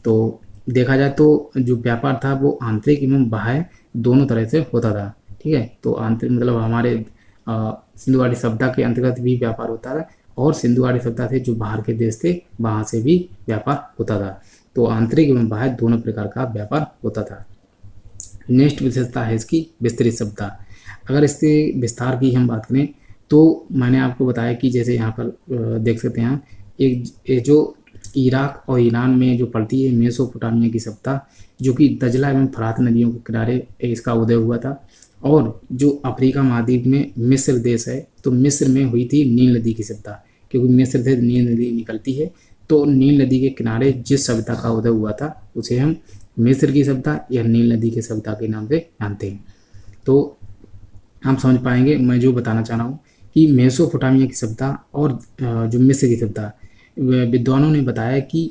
तो देखा जाए तो जो व्यापार था वो आंतरिक एवं बाह्य दोनों तरह से होता था। ठीक है। तो आंतरिक मतलब हमारे सिंधु घाटी सभ्यता के अंतर्गत भी व्यापार होता था, और सिंधु घाटी सभ्यता से जो बाहर के देश थे वहाँ से भी व्यापार होता था। तो आंतरिक एवं बाह्य दोनों प्रकार का व्यापार होता था। नेक्स्ट विशेषता है इसकी विस्तृत सभ्यता। अगर इसके विस्तार की हम बात करें तो मैंने आपको बताया कि जैसे यहाँ पर देख सकते हैं एक जो इराक और ईरान में जो पड़ती है मेसोपोटामिया की सभ्यता, जो कि दजला एवं फरात नदियों के किनारे इसका उदय हुआ था। और जो अफ्रीका महाद्वीप में मिस्र देश है, तो मिस्र में हुई थी नील नदी की सभ्यता, क्योंकि मिस्र से नील नदी निकलती है। तो नील नदी के किनारे जिस सभ्यता का उदय हुआ था उसे हम मिस्र की सभ्यता या नील नदी की सभ्यता के नाम से जानते हैं। तो हम समझ पाएंगे मैं जो बताना चाह रहा हूँ कि मेसोपोटामिया की सभ्यता और जो मिस्र की सभ्यता, विद्वानों ने बताया कि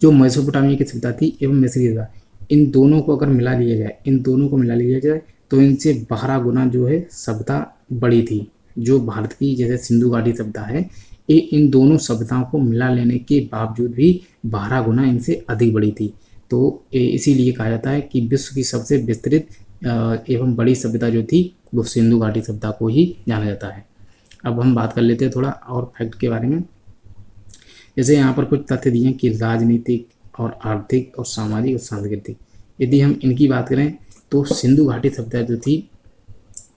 जो मेसोपोटामिया की सभ्यता थी एवं मिस्र की सभ्यता, इन दोनों को अगर मिला लिया जाए, इन दोनों को मिला लिया जाए तो इनसे 12 गुना जो है सभ्यता बड़ी थी। जो भारत की जैसे सिंधु घाटी सभ्यता है, ये इन दोनों सभ्यताओं को मिला लेने के बावजूद भी 12 गुना इनसे अधिक बड़ी थी। तो इसीलिए कहा जाता है कि विश्व की सबसे विस्तृत एवं बड़ी सभ्यता जो थी वो सिंधु घाटी सभ्यता को ही जाना जाता है। अब हम बात कर लेते हैं थोड़ा और फैक्ट के बारे में। जैसे यहाँ पर कुछ तथ्य दिए कि राजनीतिक और आर्थिक और सामाजिक और सांस्कृतिक, यदि हम इनकी बात करें तो सिंधु घाटी सभ्यता जो थी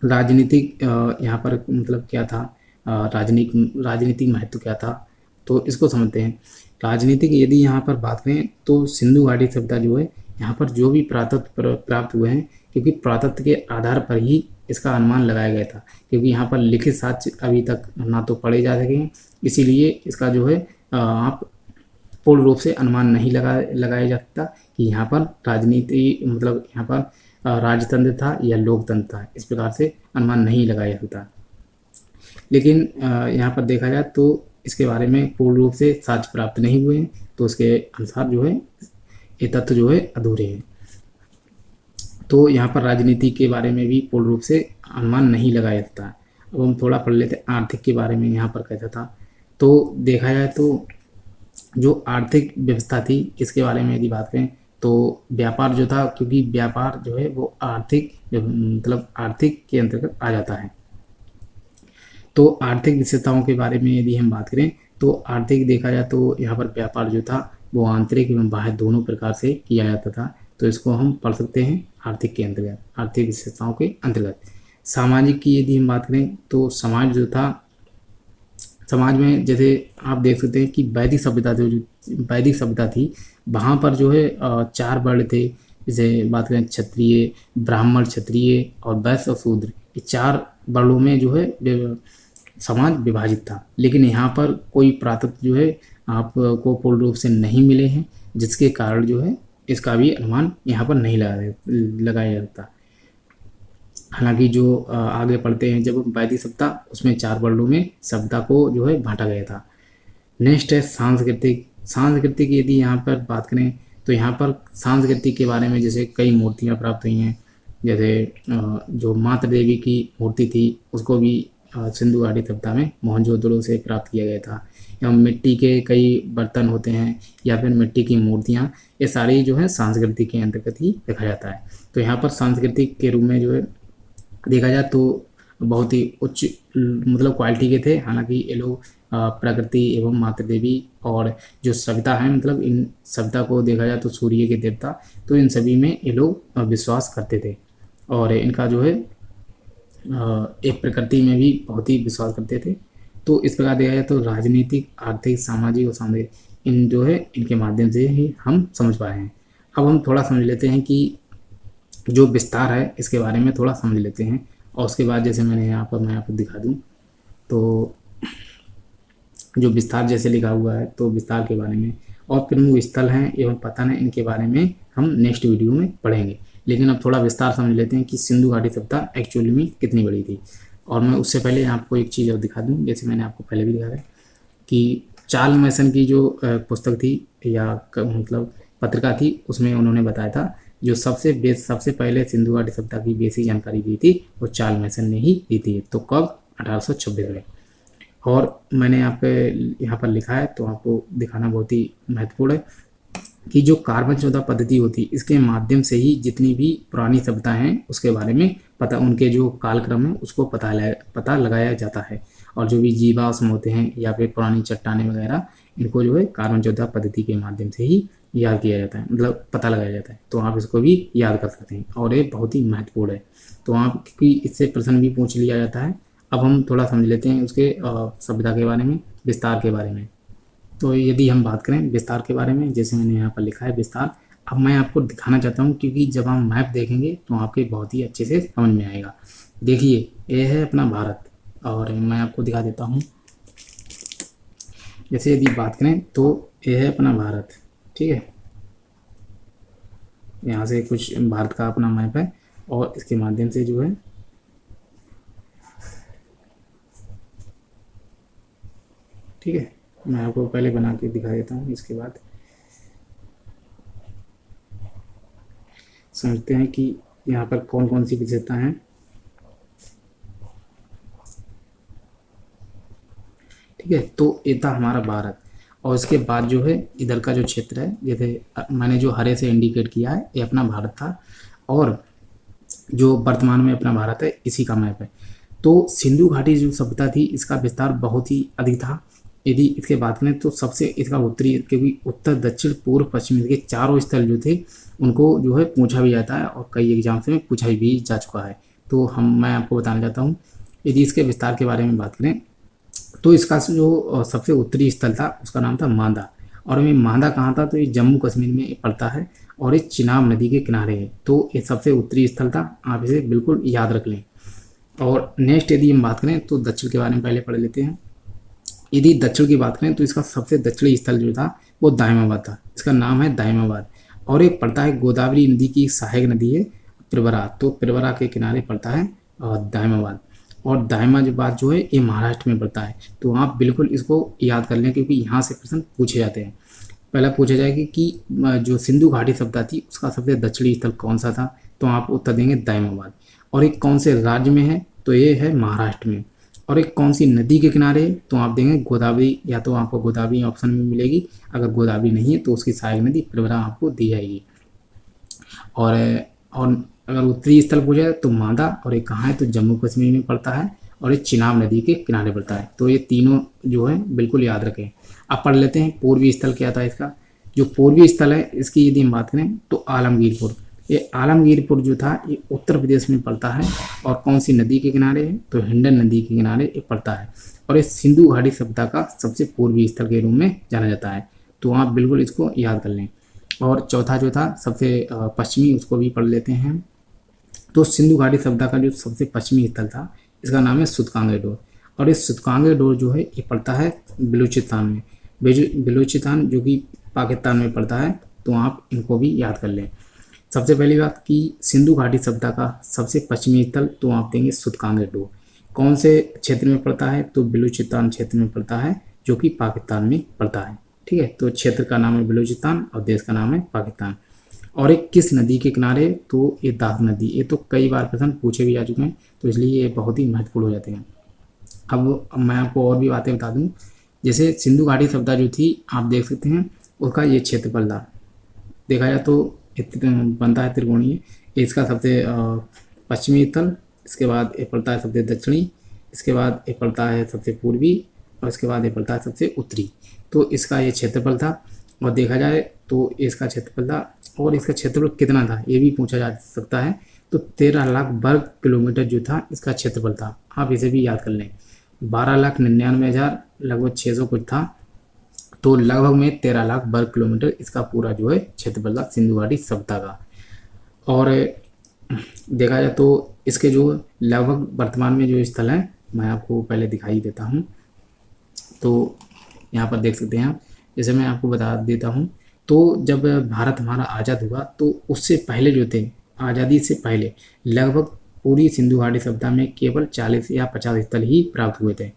राजनीतिक यहाँ पर मतलब क्या था, राजनीतिक महत्व क्या था, तो इसको समझते हैं। राजनीतिक यदि यहाँ पर बात करें तो सिंधु घाटी सभ्यता जो है यहाँ पर जो भी पुरातत्व प्राप्त हुए हैं, क्योंकि पुरातत्व के आधार पर ही इसका अनुमान लगाया गया था, क्योंकि यहाँ पर लिखित साक्ष्य अभी तक ना तो पढ़े जा सके, इसीलिए इसका जो है आप पूर्ण रूप से अनुमान नहीं लगाया जा सकता कि यहाँ पर राजनीति मतलब यहाँ पर राजतंत्र था या लोकतंत्र था, इस प्रकार से अनुमान नहीं लगाया जा सकता। लेकिन यहाँ पर देखा जाए तो इसके बारे में पूर्ण रूप से साक्ष्य प्राप्त नहीं हुए हैं, तो उसके अनुसार जो है ये तथ्य जो है अधूरे हैं। तो यहाँ पर राजनीति के बारे में भी पूर्ण रूप से अनुमान नहीं लगाया जाता। अब हम थोड़ा पढ़ लेते हैं आर्थिक के बारे में। यहाँ पर कहता था तो देखा जाए तो जो आर्थिक व्यवस्था थी इसके बारे में यदि बात करें तो व्यापार जो था, क्योंकि व्यापार जो है वो आर्थिक मतलब आर्थिक के अंतर्गत आ जाता है। तो आर्थिक विशेषताओं के बारे में यदि हम बात करें तो आर्थिक देखा जाए तो यहाँ पर व्यापार जो था वो आंतरिक एवं बाह्य दोनों प्रकार से किया जाता था। तो इसको हम पढ़ सकते हैं आर्थिक के अंतर्गत, आर्थिक विशेषताओं के अंतर्गत। सामाजिक की यदि हम बात करें तो समाज जो था, समाज में जैसे आप देख सकते हैं कि वैदिक सभ्यता थी, वहाँ पर जो है 4 वर्ण थे। जैसे बात करें क्षत्रिय, ब्राह्मण, क्षत्रिय और वैश्य और शूद्र, ये 4 वर्णों में जो है समाज विभाजित था। लेकिन यहाँ पर कोई पुरातत्व जो है आपको पूर्ण रूप से नहीं मिले हैं, जिसके कारण जो है इसका भी अनुमान यहाँ पर नहीं लगाया जाता। हालांकि जो आगे पढ़ते हैं जब वैदिक सभ्यता, उसमें 4 वर्णों में सभ्यता को जो है बांटा गया था। नेक्स्ट है सांस्कृतिक यदि यहाँ पर बात करें तो यहाँ पर सांस्कृतिक के बारे में जैसे कई मूर्तियाँ प्राप्त हुई हैं। जैसे जो मातृ देवी की मूर्ति थी उसको भी सिंधु घाटी सभ्यता में मोहनजोदड़ो से प्राप्त किया गया था। एवं मिट्टी के कई बर्तन होते हैं या फिर मिट्टी की मूर्तियाँ, ये सारी जो है सांस्कृतिक के अंतर्गत ही देखा जाता है। तो यहाँ पर सांस्कृतिक के रूप में जो है देखा जाए तो बहुत ही उच्च मतलब क्वालिटी के थे। हालांकि ये लोग प्रकृति एवं मातृ देवी और जो सभ्यता है मतलब इन सभ्यता को देखा जाए तो सूर्य के देवता, तो इन सभी में ये लोग विश्वास करते थे और इनका जो है एक प्रकृति में भी बहुत ही विश्वास करते थे। तो इस प्रकार देखा जाए तो राजनीतिक, आर्थिक, सामाजिक और सामाजिक इन जो है इनके माध्यम से ही हम समझ पाए हैं। अब हम थोड़ा समझ लेते हैं कि जो विस्तार है इसके बारे में थोड़ा समझ लेते हैं, और उसके बाद जैसे मैं यहाँ पर दिखा दूँ तो जो विस्तार जैसे लिखा हुआ है तो विस्तार के बारे में और प्रमुख स्थल हैं एवं पतन है, इनके बारे में हम नेक्स्ट वीडियो में पढ़ेंगे। लेकिन अब थोड़ा विस्तार समझ लेते हैं कि सिंधु घाटी सभ्यता एक्चुअली में कितनी बड़ी थी। और मैं उससे पहले आपको एक चीज़ और दिखा दूँ, जैसे मैंने आपको पहले भी दिखाया कि चार्ल्स मैसन की जो पुस्तक थी या मतलब पत्रिका थी, उसमें उन्होंने बताया था जो सबसे पहले सिंधु घाटी सभ्यता की बेसिक जानकारी दी थी वो चार्ल्स मैसन ने ही दी थी। तो कब? 1826 में। और मैंने यहाँ पर लिखा है तो आपको दिखाना बहुत ही महत्वपूर्ण है कि जो कार्बन 14 पद्धति होती है इसके माध्यम से ही जितनी भी पुरानी सभ्यता हैं उसके बारे में पता, उनके जो कालक्रम है उसको पता लगाया जाता है। और जो भी जीवाश्म होते हैं या फिर पुरानी चट्टानें वगैरह, इनको जो है कार्बन 14 पद्धति के माध्यम से ही याद किया जाता है, मतलब पता लगाया जाता है। तो आप इसको भी याद कर सकते हैं और ये बहुत ही महत्वपूर्ण है। तो आप, क्योंकि इससे प्रश्न भी पूछ लिया जाता है। अब हम थोड़ा समझ लेते हैं उसके सभ्यता के बारे में, विस्तार के बारे में। तो यदि हम बात करें विस्तार के बारे में, जैसे मैंने यहाँ पर लिखा है विस्तार, अब मैं आपको दिखाना चाहता हूँ, क्योंकि जब हम मैप देखेंगे तो आपके बहुत ही अच्छे से समझ में आएगा। देखिए ये है अपना भारत, और मैं आपको दिखा देता हूँ। जैसे यदि बात करें तो ये है अपना भारत, ठीक है। यहाँ से कुछ भारत का अपना मैप है और इसके माध्यम से जो है ठीक है, मैं आपको पहले बना के दिखा देता हूँ, इसके बाद समझते हैं कि यहाँ पर कौन कौन सी विशेषता हैं। ठीक है, तो ये था हमारा भारत। और इसके बाद जो है इधर का जो क्षेत्र है, जैसे मैंने जो हरे से इंडिकेट किया है, ये अपना भारत था। और जो वर्तमान में अपना भारत है इसी का मैप है। तो सिंधु घाटी जो सभ्यता थी इसका विस्तार बहुत ही अधिक था। यदि इसके बात करें तो सबसे इसका उत्तरी, क्योंकि उत्तर दक्षिण पूर्व पश्चिम के चारों स्थल जो थे उनको जो है पूछा भी जाता है और कई एग्जाम्स में पूछा भी जा चुका है। तो मैं आपको बताना चाहता हूँ, यदि इसके विस्तार के बारे में बात करें तो इसका जो सबसे उत्तरी स्थल था उसका नाम था मांदा। और ये मांदा कहाँ था, तो ये जम्मू कश्मीर में पड़ता है और ये चिनाब नदी के किनारे है। तो ये सबसे उत्तरी स्थल था, आप इसे बिल्कुल याद रख लें। और नेक्स्ट यदि हम बात करें तो दक्षिण के बारे में पहले पढ़ लेते हैं। यदि दक्षिण की बात करें तो इसका सबसे दक्षिणी स्थल जो था वो दाइमाबाद था। इसका नाम है दाइमाबाद और ये पड़ता है गोदावरी नदी की सहायक नदी है प्रवरा, तो प्रवरा के किनारे पड़ता है दाइमाबाद। और दाइमाबाद जो है ये महाराष्ट्र में पड़ता है। तो आप बिल्कुल इसको याद कर लें, क्योंकि यहाँ से प्रश्न पूछे जाते हैं। पहला पूछा जाएगा कि जो सिंधु घाटी सभ्यता थी उसका सबसे दक्षिणी स्थल कौन सा था, तो आप उत्तर देंगे दाइमाबाद। और एक कौन से राज्य में है, तो ये है महाराष्ट्र में। और एक कौन सी नदी के किनारे है, तो आप देंगे गोदावरी, या तो आपको गोदावरी ऑप्शन में मिलेगी। अगर गोदावरी नहीं है तो उसकी सहायक नदी प्रवरा आपको दी जाएगी। और अगर उत्तरी स्थल पूछा तो मांदा, और एक कहाँ है तो जम्मू कश्मीर में पड़ता है और ये चिनाब नदी के किनारे पड़ता है। तो ये तीनों जो है बिल्कुल याद रखें। अब पढ़ लेते हैं पूर्वी स्थल क्या था इसका। जो पूर्वी स्थल है इसकी यदि हम बात करें तो आलमगीरपुर। ये आलमगीरपुर जो था ये उत्तर प्रदेश में पड़ता है और कौन सी नदी के किनारे है, तो हिंडन नदी के किनारे ये पड़ता है। और ये सिंधु घाटी सभ्यता का सबसे पूर्वी स्थल के रूप में जाना जाता है। तो आप बिल्कुल इसको याद कर लें। और चौथा जो था सबसे पश्चिमी, उसको भी पढ़ लेते हैं। तो सिंधु घाटी सभ्यता का जो सबसे पश्चिमी स्थल था इसका नाम है सुतकांगे डोर। और इस सुतकांगे डोर जो है ये पड़ता है बलूचिस्तान में, बलूचिस्तान जो कि पाकिस्तान में पड़ता है। तो आप इनको भी याद कर लें। सबसे पहली बात कि सिंधु घाटी सभ्यता का सबसे पश्चिमी स्थल, तो आप देंगे सुतकांगे डोर। कौन से क्षेत्र में पड़ता है, तो बलूचिस्तान क्षेत्र में पड़ता है जो कि पाकिस्तान में पड़ता है। ठीक है, तो क्षेत्र का नाम है बलूचिस्तान और देश का नाम है पाकिस्तान। और एक किस नदी के किनारे, तो ये दाद नदी। ये तो कई बार प्रश्न पूछे भी आ चुके हैं, तो इसलिए ये बहुत ही महत्वपूर्ण हो जाते हैं। अब मैं आपको और भी बातें बता दूं। जैसे सिंधु घाटी सभ्यता जो थी आप देख सकते हैं उसका ये क्षेत्रफल था, देखा जाए तो बनता है त्रिकोणीय। इसका सबसे पश्चिमी स्थल, इसके बाद ये पड़ता है सबसे दक्षिणी, इसके बाद ये पड़ता है सबसे पूर्वी, और इसके बाद ये पड़ता है सबसे उत्तरी। तो इसका ये क्षेत्रफल था। और देखा जाए तो इसका क्षेत्रफल था, और इसका क्षेत्रफल कितना था ये भी पूछा जा सकता है। तो 13 लाख वर्ग किलोमीटर जो था इसका क्षेत्रफल था। आप इसे भी याद कर लें। 12,99,000 लगभग 600 कुछ था। तो लगभग में 13 लाख वर्ग किलोमीटर इसका पूरा जो है क्षेत्रफल था सिंधु घाटी सभ्यता का। और देखा जाए तो इसके जो लगभग वर्तमान में जो स्थल है मैं आपको पहले दिखाई देता हूँ। तो यहाँ पर देख सकते हैं आप, जैसे मैं आपको बता देता हूँ। तो जब भारत हमारा आज़ाद हुआ तो उससे पहले जो थे, आज़ादी से पहले लगभग पूरी सिंधु घाटी सभ्यता में केवल 40 या 50 स्थल ही प्राप्त हुए थे।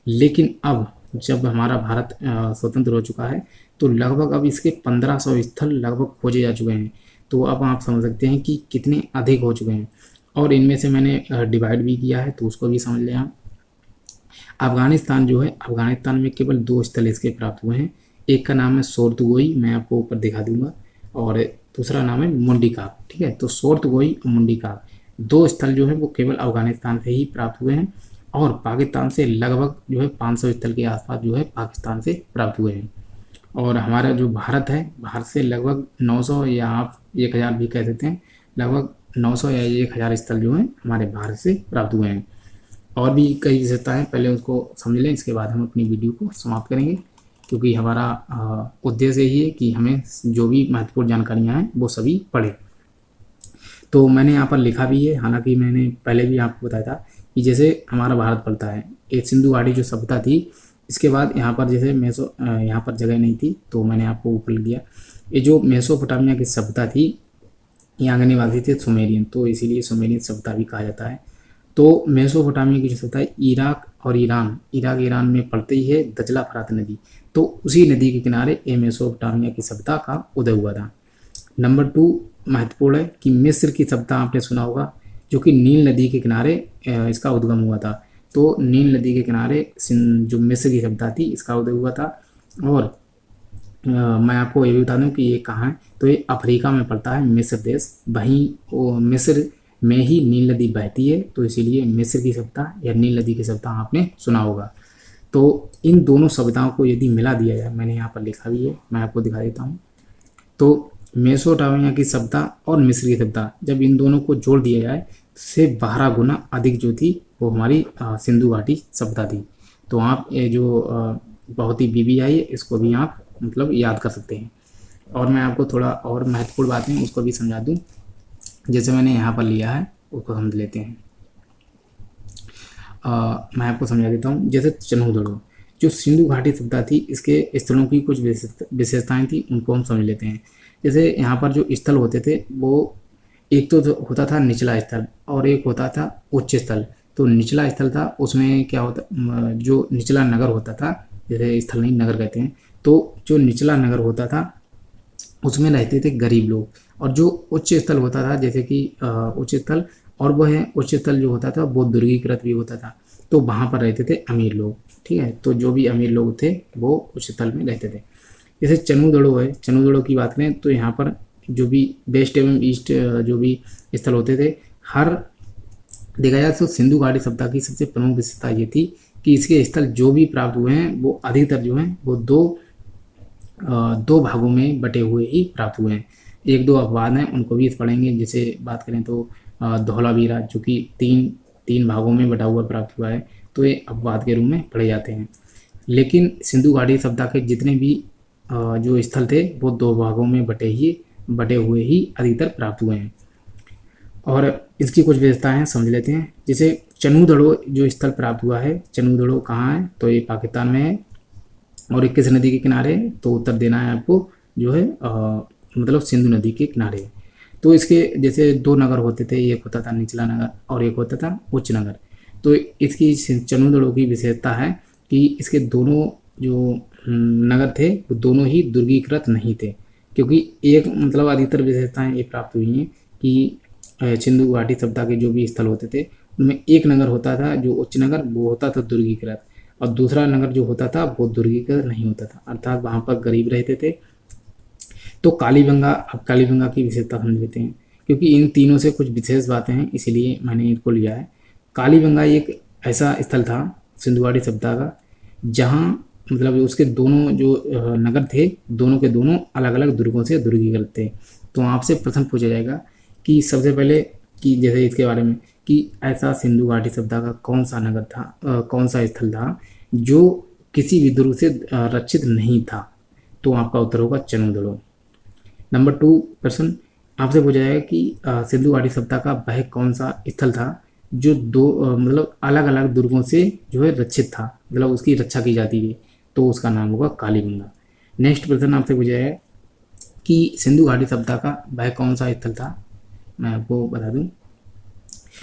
लेकिन अब जब हमारा भारत स्वतंत्र हो चुका है तो लगभग अब इसके 1500 स्थल लगभग खोजे जा चुके हैं। तो अब आप समझ सकते हैं कि कितने अधिक हो चुके हैं। और इनमें से मैंने डिवाइड भी किया है, तो उसको भी समझ लें आप। अफगानिस्तान जो है, अफगानिस्तान में केवल 2 स्थल इसके प्राप्त हुए हैं। एक का नाम है सोर्तगोई, मैं आपको ऊपर दिखा दूंगा, और दूसरा नाम है मुंडीकाप। ठीक है, तो सोर्तगोई और मुंडीकाप 2 स्थल जो है वो केवल अफगानिस्तान से ही प्राप्त हुए हैं, और पाकिस्तान से लगभग जो है 500 स्थल के आसपास जो है पाकिस्तान से प्राप्त हुए हैं। और हमारा जो भारत है, भारत से लगभग 900 या आप 1000 भी कह सकते हैं, लगभग 900 या 1000 स्थल जो हैं हमारे भारत से प्राप्त हुए हैं। और भी कई विशेषताएं, पहले उसको समझ लें, इसके बाद हम अपनी वीडियो को समाप्त करेंगे, क्योंकि हमारा उद्देश्य यही है कि हमें जो भी महत्वपूर्ण जानकारियाँ हैं वो सभी पढ़ें। तो मैंने यहाँ पर लिखा भी है, हालांकि मैंने पहले भी आपको बताया था कि जैसे हमारा भारत पड़ता है, एक सिंधु घाटी जो सभ्यता थी, इसके बाद यहाँ पर जैसे यहाँ पर जगह नहीं थी तो मैंने आपको ऊपर लिख दिया। ये जो मेसोपोटामिया की सभ्यता थी, यहाँ के निवासी थे सुमेरियन, तो इसीलिए सुमेरियन सभ्यता भी कहा जाता है। तो मेसोपोटामिया की जो सभ्यता है, इराक और इराक ईरान में पड़ती ही है दजला फरात नदी, तो उसी नदी के किनारे ये मेसोपोटामिया की सभ्यता का उदय हुआ था। नंबर 2 महत्वपूर्ण है कि मिस्र की सभ्यता आपने सुना होगा, जो कि नील नदी के किनारे इसका उद्गम हुआ था। तो नील नदी के किनारे जो मिस्र की सभ्यता थी इसका उदय हुआ था। और मैं आपको ये भी बता दूं कि ये कहाँ है, तो ये अफ्रीका में पड़ता है, मिस्र देश। वहीं मिस्र में ही नील नदी बहती है, तो इसीलिए मिस्र की सभ्यता या नील नदी की सभ्यता आपने सुना होगा। तो इन दोनों सभ्यताओं को यदि मिला दिया जाए, मैंने यहाँ पर लिखा भी है, मैं आपको दिखा देता हूँ। तो मेसोपोटामिया की सभ्यता और मिस्र की सभ्यता जब इन दोनों को जोड़ दिया जाए से 12 गुना अधिक जो थी वो हमारी सिंधु घाटी सभ्यता थी। तो आप ये जो बहुत ही BBI है, इसको भी आप मतलब याद कर सकते हैं। और मैं आपको थोड़ा और महत्वपूर्ण बातें उसको भी समझा दूं, जैसे मैंने यहाँ पर लिया है उसको समझ लेते हैं। मैं आपको समझा देता हूँ। जैसे चनहूदड़ो, जो सिंधु घाटी सभ्यता थी, इसके स्थलों की कुछ विशेषताएं थी, उनको हम समझ लेते हैं। जैसे यहाँ पर जो स्थल होते थे वो एक तो होता था निचला स्थल और एक होता था उच्च स्थल। तो निचला स्थल था, उसमें क्या होता, जो निचला नगर होता था, जैसे स्थल नहीं नगर कहते हैं, तो जो निचला नगर होता था उसमें रहते थे गरीब लोग। और जो उच्च स्थल होता था, जैसे कि उच्च स्थल, और वह उच्च स्थल जो होता था वो दुर्गीकृत भी होता था, तो वहाँ पर रहते थे अमीर लोग। ठीक है, तो जो भी अमीर लोग थे वो उच्च स्थल में रहते थे। जैसे चनहूदड़ो है, चनहूदड़ो की बात करें तो यहाँ पर जो भी वेस्ट एवं ईस्ट जो भी स्थल होते थे, हर देखा जाए तो सिंधु घाटी सभ्यता की सबसे प्रमुख विशेषता ये थी कि इसके स्थल जो भी प्राप्त हुए हैं वो अधिकतर जो हैं वो दो भागों में बटे हुए ही प्राप्त हुए हैं। 1-2 अपवाद हैं, उनको भी पढ़ेंगे। जैसे बात करें तो धौलावीरा, जो कि तीन भागों में बटा हुआ प्राप्त हुआ है, तो ये अपवाद के रूप में पढ़े जाते हैं। लेकिन सिंधु घाटी सभ्यता के जितने भी जो स्थल थे वो 2 भागों में बटे हुए ही अधिकतर प्राप्त हुए हैं। और इसकी कुछ विशेषताएं समझ लेते हैं। जैसे चनहूदड़ो जो स्थल प्राप्त हुआ है, चनहूदड़ो कहाँ है, तो ये पाकिस्तान में है, और ये किस नदी के किनारे है, तो उत्तर देना है आपको, जो है मतलब सिंधु नदी के किनारे। तो इसके जैसे 2 नगर होते थे, एक होता था निचला नगर और एक होता था उच्च नगर। तो इसकी चनहूदड़ो की विशेषता है कि इसके दोनों जो नगर थे वो दोनों ही दुर्गीकृत नहीं थे, क्योंकि एक मतलब अधिकतर विशेषताएं ये प्राप्त हुई हैं कि सिंधु घाटी सभ्यता के जो भी स्थल होते थे उनमें एक नगर होता था जो उच्च नगर, वो होता था दुर्गीकृत, और दूसरा नगर जो होता था वो दुर्गीकृत नहीं होता था, अर्थात वहाँ पर गरीब रहते थे। तो कालीबंगा, अब कालीबंगा की विशेषता समझ लेते हैं, क्योंकि इन तीनों से कुछ विशेष बातें हैं, इसीलिए मैंने इनको लिया है। कालीबंगा एक ऐसा स्थल था सिंधु घाटी सभ्यता का जहाँ मतलब उसके दोनों जो नगर थे, दोनों के दोनों अलग अलग दुर्गों से दुर्गीकृत थे। तो आपसे प्रश्न पूछा जाएगा कि सबसे पहले कि जैसे इसके बारे में कि ऐसा सिंधु घाटी सभ्यता का कौन सा नगर था, कौन सा स्थल था जो किसी भी दुर्ग से रक्षित नहीं था, तो आपका उत्तर होगा चनहूदड़ो। नंबर 2 प्रश्न आपसे पूछा जाएगा कि सिंधु घाटी सभ्यता का वह कौन सा स्थल था जो मतलब अलग अलग दुर्गों से जो है रक्षित था, मतलब उसकी रक्षा की जाती है, तो उसका नाम होगा कालीबंगा। नेक्स्ट प्रश्न आपसे पूछा जाएगा कि सिंधु घाटी सभ्यता का वह कौन सा स्थल था, मैं आपको बता दूं,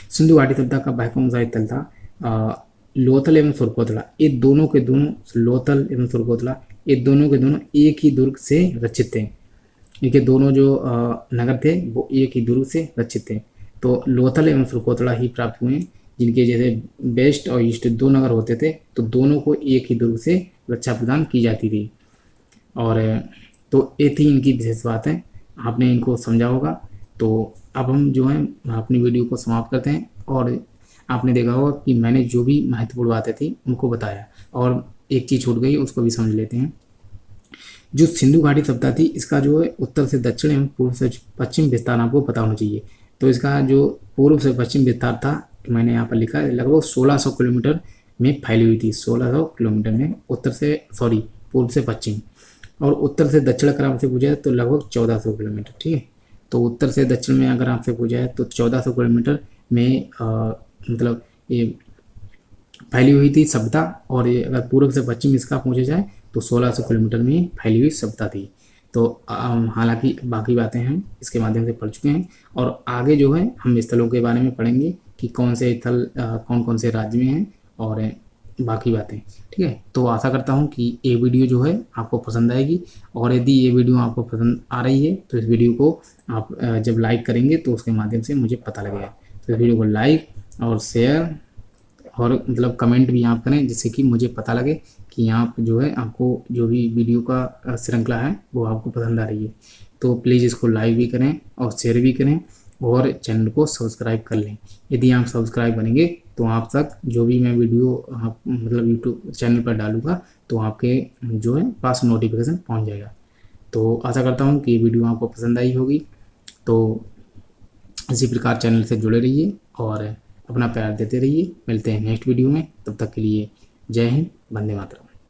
सिंधु घाटी सभ्यता का वह कौन सा स्थल था, लोथल एवं सुरकोतला, ये दोनों के दोनों, लोथल एवं सुरकोतला ये दोनों के दोनों एक ही दुर्ग से रक्षित थे। इनके दोनों जो नगर थे वो एक ही दुर्ग से रक्षित थे। तो लोथल एवं सुरकोतला ही प्राप्त हुए, जिनके जैसे वेस्ट और ईस्ट 2 नगर होते थे, तो दोनों को एक ही दुर्ग से रक्षा प्रदान की जाती थी। और तो ये थी इनकी विशेष बातें, आपने इनको समझा होगा। तो अब हम जो है अपनी वीडियो को समाप्त करते हैं। और आपने देखा होगा कि मैंने जो भी महत्वपूर्ण बातें थी उनको बताया, और एक चीज़ छूट गई उसको भी समझ लेते हैं। जो सिंधु घाटी सभ्यता थी, इसका जो है उत्तर से दक्षिण एवं पूर्व से पश्चिम विस्तार आपको पता होना चाहिए। तो इसका जो पूर्व से पश्चिम विस्तार था, मैंने यहाँ पर लिखा है, लगभग 1600 किलोमीटर में फैली हुई थी। 1600 किलोमीटर में उत्तर से, सॉरी, पूर्व से पश्चिम। और उत्तर से दक्षिण अगर आपसे पूछा है तो लगभग 1400 किलोमीटर। ठीक है, तो उत्तर से दक्षिण में अगर आपसे पूछा है तो 1400 किलोमीटर में मतलब ये फैली हुई थी सभ्यता। और ये अगर पूर्व से पश्चिम इसका पूछा जाए तो 1600 किलोमीटर में फैली हुई सभ्यता थी। तो हालांकि बाकी बातें हम इसके माध्यम से पढ़ चुके हैं, और आगे जो है हम स्थलों के बारे में पढ़ेंगे कि कौन से स्थल कौन कौन से राज्य में हैं, और बाकी बातें। ठीक है, तो आशा करता हूँ कि ये वीडियो जो है आपको पसंद आएगी। और यदि ये वीडियो आपको पसंद आ रही है तो इस वीडियो को आप जब लाइक करेंगे तो उसके माध्यम से मुझे पता लगेगा। तो इस वीडियो को लाइक और शेयर और मतलब कमेंट भी आप करें, जिससे कि मुझे पता लगे कि आप जो है आपको जो भी वीडियो का श्रृंखला है वो आपको पसंद आ रही है। तो प्लीज़ इसको लाइक भी करें और शेयर भी करें, और चैनल को सब्सक्राइब कर लें। यदि आप सब्सक्राइब बनेंगे तो आप तक जो भी मैं वीडियो मतलब यूट्यूब चैनल पर डालूँगा तो आपके जो है पास नोटिफिकेशन पहुँच जाएगा। तो आशा करता हूँ कि ये वीडियो आपको पसंद आई होगी। तो इसी प्रकार चैनल से जुड़े रहिए और अपना प्यार देते रहिए। मिलते हैं नेक्स्ट वीडियो में, तब तक के लिए जय हिंद, वंदे मातरम।